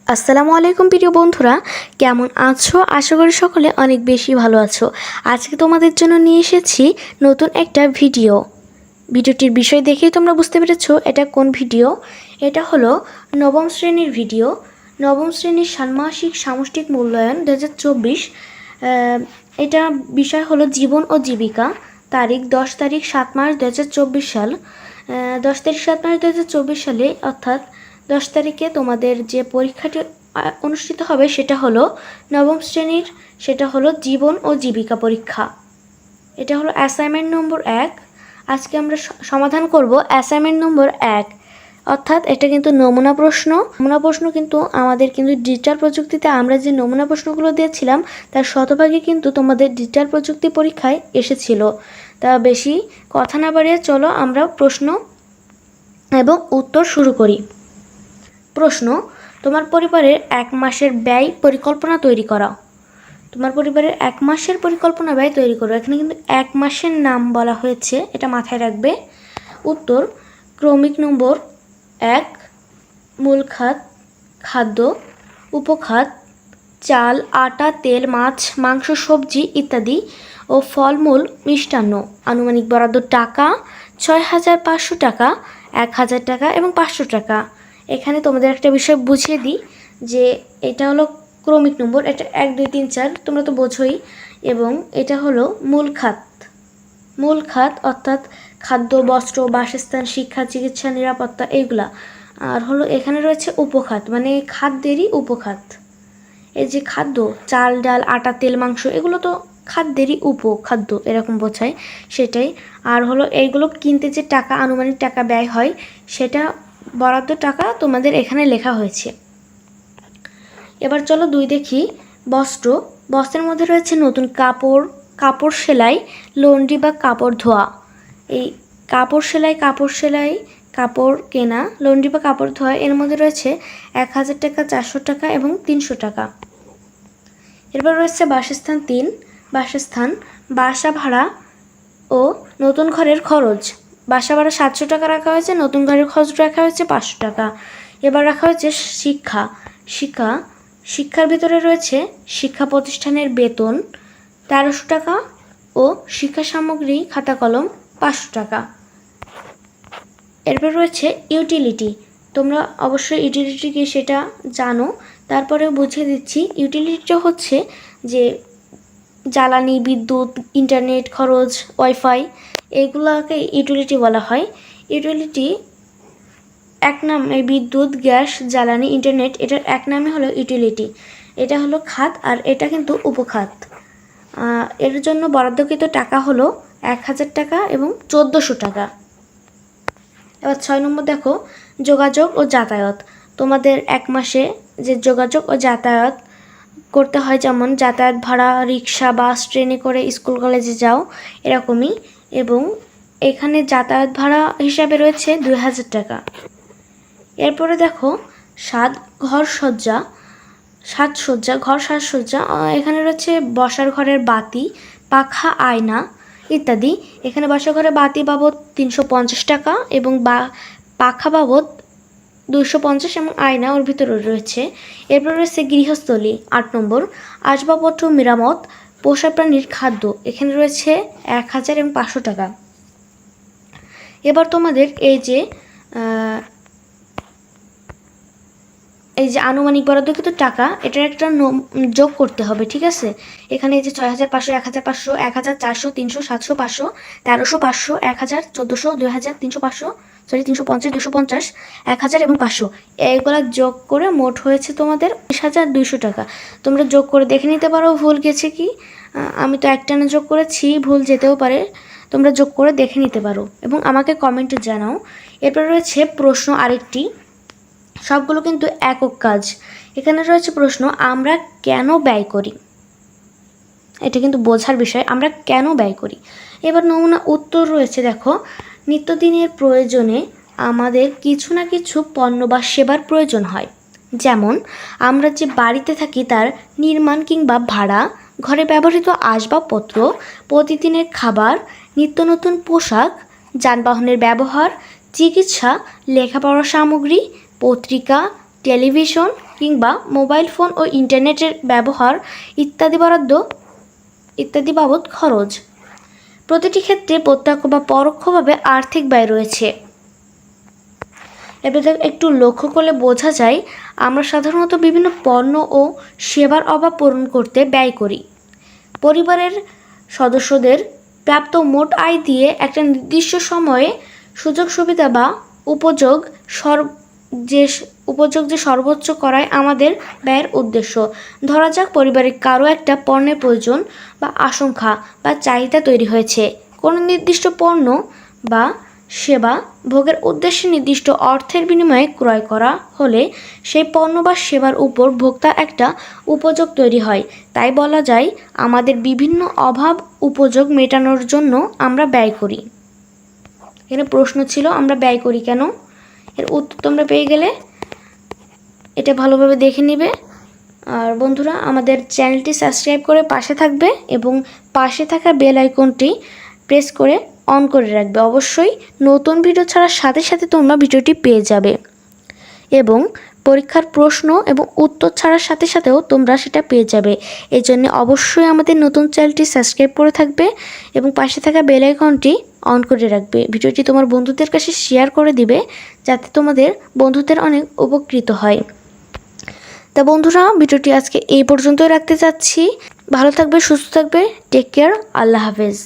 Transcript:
আসসালামু আলাইকুম প্রিয় বন্ধুরা, কেমন আছো? আশা করি সকলে অনেক বেশি ভালো আছো। আজকে তোমাদের জন্য নিয়ে এসেছি নতুন একটা ভিডিওটির বিষয় দেখেই তোমরা বুঝতে পেরেছো এটা কোন ভিডিও। এটা হলো নবম শ্রেণীর ভিডিও। নবম শ্রেণীর ষান্মাসিক সামষ্টিক মূল্যায়ন 2024। এটা বিষয় হলো জীবন ও জীবিকা। তারিখ 10 তারিখ 7 মার্চ 2024 সাল। 10 তারিখ 7 মার্চ 2024 সালে অর্থাৎ 10 তারিখে তোমাদের যে পরীক্ষাটি অনুষ্ঠিত হবে সেটা হলো নবম শ্রেণীর, সেটা হলো জীবন ও জীবিকা পরীক্ষা। এটা হলো অ্যাসাইনমেন্ট নম্বর 1। আজকে আমরা সমাধান করব অ্যাসাইনমেন্ট নম্বর 1, অর্থাৎ এটা কিন্তু নমুনা প্রশ্ন কিন্তু আমাদের কিন্তু ডিজিটাল প্রযুক্তিতে আমরা যে নমুনা প্রশ্নগুলো দিয়েছিলাম তার শতভাগই কিন্তু তোমাদের ডিজিটাল প্রযুক্তি পরীক্ষায় এসেছিল। তা বেশি কথা না বাড়িয়ে চলো আমরা প্রশ্ন এবং উত্তর শুরু করি। প্রশ্ন: তোমার পরিবারের 1 মাসের ব্যয় পরিকল্পনা তৈরি করা। তোমার পরিবারের 1 মাসের পরিকল্পনা ব্যয় তৈরি করো। এখানে কিন্তু 1 মাসের নাম বলা হয়েছে, এটা মাথায় রাখবে। উত্তর: ক্রমিক নম্বর 1, মূল খাত, খাদ্য, উপখাত, চাল, আটা, তেল, মাছ, মাংস, সবজি ইত্যাদি ও ফলমূল, মিষ্টান্ন। আনুমানিক বরাদ্দ টাকা 6,500 টাকা, 1,000 টাকা এবং 500 টাকা। এখানে তোমাদের একটা বিষয় বুঝিয়ে দিই যে এটা হলো ক্রমিক নম্বর, এটা 1 2 3 4 তোমরা তো বোঝোই, এবং এটা হলো মূল খাত অর্থাৎ খাদ্য, বস্ত্র, বাসস্থান, শিক্ষা, চিকিৎসা, নিরাপত্তা এইগুলা। আর হলো এখানে রয়েছে উপখাত, মানে খাদ্যেরই উপখাত। এই যে খাদ্য, চাল, ডাল, আটা, তেল, মাংস, এগুলো তো খাদ্যেরই উপখাদ্য, এরকম বোঝায়, সেটাই। আর হলো এইগুলো কিনতে যে টাকা, আনুমানিক টাকা ব্যয় হয়, সেটা বরাদ্দ টাকা তোমাদের এখানে লেখা হয়েছে। এবার চলো 2 দেখি। বস্ত্রের মধ্যে রয়েছে নতুন কাপড় সেলাই, লন্ড্রি বা কাপড় ধোয়া। এই কাপড় সেলাই, কাপড় কেনা, লন্ড্রি বা কাপড় ধোয়া, এর মধ্যে রয়েছে 1,000 টাকা, 400 টাকা এবং 300 টাকা। এরপর রয়েছে বাসস্থান 3, বাসা ভাড়া ও নতুন ঘরের খরচ। বাসা ভাড়া 700 টাকা রাখা হয়েছে, নতুন ঘরের খরচ রাখা হয়েছে 500 টাকা। এবার রাখা হয়েছে শিক্ষার ভিতরে রয়েছে শিক্ষা প্রতিষ্ঠানের বেতন 1300 টাকা ও শিক্ষা সামগ্রী, খাতা কলম 500 টাকা। এরপর রয়েছে ইউটিলিটি। তোমরা অবশ্যই ইউটিলিটি কি সেটা জানো, তারপরেও বুঝিয়ে দিচ্ছি। ইউটিলিটিটা হচ্ছে যে জ্বালানি, বিদ্যুৎ, ইন্টারনেট খরচ, ওয়াইফাই, এইগুলোকে ইউটিলিটি বলা হয়। ইউটিলিটি এক নামে বিদ্যুৎ, গ্যাস, জ্বালানি, ইন্টারনেট, এটার এক নামে হলো ইউটিলিটি। এটা হলো খাত আর এটা কিন্তু উপখাত। এর জন্য বরাদ্দকৃত টাকা হলো 1,000 টাকা এবং 1,400 টাকা। এবার 6 নম্বর দেখো, যোগাযোগ ও যাতায়াত। তোমাদের 1 মাসে যে যোগাযোগ ও যাতায়াত করতে হয়, যেমন যাতায়াত ভাড়া, রিক্সা, বাস, ট্রেনে করে স্কুল কলেজে যাও, এরকমই। এবং এখানে যাতায়াত ভাড়া হিসাবে রয়েছে 2,000 টাকা। এরপরে দেখো সাজসজ্জা, এখানে রয়েছে বসার ঘরের বাতি, পাখা, আয়না ইত্যাদি। এখানে বসার ঘরের বাতি বাবদ 350 টাকা এবং পাখা বাবদ 250 এবং আয়না ওর ভিতরে রয়েছে। এরপর রয়েছে গৃহস্থলী 8 নম্বর, আসবাবপত্র, মেরামত, পোষা প্রাণীর খাদ্য, এখানে রয়েছে 1,000 এবং 500 টাকা। এবার তোমাদের এই যে আনুমানিক বরাদ্দকৃত টাকা, এটার একটা যোগ করতে হবে, ঠিক আছে? এখানে এই যে 6,500, 1,500, 1,400, 300, 700, 500, 1300, 500, 1,000, 1,400, 2,000, 300, 500, 350, 250, 1,000 এবং 500, এইগুলা যোগ করে মোট হয়েছে তোমাদের 20,200 টাকা। তোমরা যোগ করে দেখে নিতে পারো ভুল গেছে কি। আমি তো একটানা যোগ করেছি, ভুল যেতেও পারে, তোমরা যোগ করে দেখে নিতে পারো এবং আমাকে কমেন্টে জানাও। এরপর রয়েছে প্রশ্ন আরেকটি, সবগুলো কিন্তু একক কাজ। এখানে রয়েছে প্রশ্ন, আমরা কেন ব্যয় করি? এটা কিন্তু বোঝার বিষয়, আমরা কেন ব্যয় করি। এবার নমুনা উত্তর রয়েছে, দেখো। নিত্যদিনের প্রয়োজনে আমাদের কিছু না কিছু পণ্য বা সেবার প্রয়োজন হয়, যেমন আমরা যে বাড়িতে থাকি তার নির্মাণ কিংবা ভাড়া, ঘরে ব্যবহৃত আসবাবপত্র, প্রতিদিনের খাবার, নিত্য নতুন পোশাক, যানবাহনের ব্যবহার, চিকিৎসা, লেখাপড়ার সামগ্রী, পত্রিকা, টেলিভিশন কিংবা মোবাইল ফোন ও ইন্টারনেটের ব্যবহার ইত্যাদি বাবদ খরচ। প্রতিটি ক্ষেত্রে প্রত্যক্ষ বা পরোক্ষভাবে আর্থিক ব্যয় রয়েছে। এবার একটু লক্ষ্য করলে বোঝা যায় আমরা সাধারণত বিভিন্ন পণ্য ও সেবার অভাব পূরণ করতে ব্যয় করি। পরিবারের সদস্যদের প্রাপ্ত মোট আয় দিয়ে একটা নির্দিষ্ট সময়ে সুযোগ সুবিধা বা উপযোগ যে সর্বোচ্চ করাই আমাদের ব্যয়ের উদ্দেশ্য। ধরা যাক পরিবারের কারো একটা পণ্যের প্রয়োজন বা আশঙ্কা বা চাহিদা তৈরি হয়েছে। কোনো নির্দিষ্ট পণ্য বা সেবা ভোগের উদ্দেশ্যে নির্দিষ্ট অর্থের বিনিময়ে ক্রয় করা হলে সেই পণ্য বা সেবার উপর ভোক্তার একটা উপযোগ তৈরি হয়। তাই বলা যায় আমাদের বিভিন্ন অভাব উপযোগ মেটানোর জন্য আমরা ব্যয় করি। এখানে প্রশ্ন ছিল আমরা ব্যয় করি কেন, এর উত্তর তোমরা পেয়ে গেলে। এটা ভালোভাবে দেখে নিবে। আর বন্ধুরা, আমাদের চ্যানেলটি সাবস্ক্রাইব করে পাশে থাকবে এবং পাশে থাকা বেল আইকনটি প্রেস করে অন করে রাখবে। অবশ্যই নতুন ভিডিও ছাড়ার সাথে সাথে তোমরা ভিডিওটি পেয়ে যাবে এবং পরীক্ষার প্রশ্ন এবং উত্তর ছাড়ার সাথে সাথেও তোমরা সেটা পেয়ে যাবে। এই জন্য অবশ্যই আমাদের নতুন চ্যানেলটি সাবস্ক্রাইব করে থাকবে এবং পাশে থাকা বেল আইকনটি অন করে রাখবে। ভিডিওটি তোমার বন্ধুদের কাছে শেয়ার করে দিবে যাতে তোমাদের বন্ধুদের অনেক উপকৃত হয়। তা বন্ধুরা, ভিডিওটি আজকে এই পর্যন্তই রাখতে চাচ্ছি। ভালো থাকবে, সুস্থ থাকবে, টেক কেয়ার, আল্লাহ হাফেজ।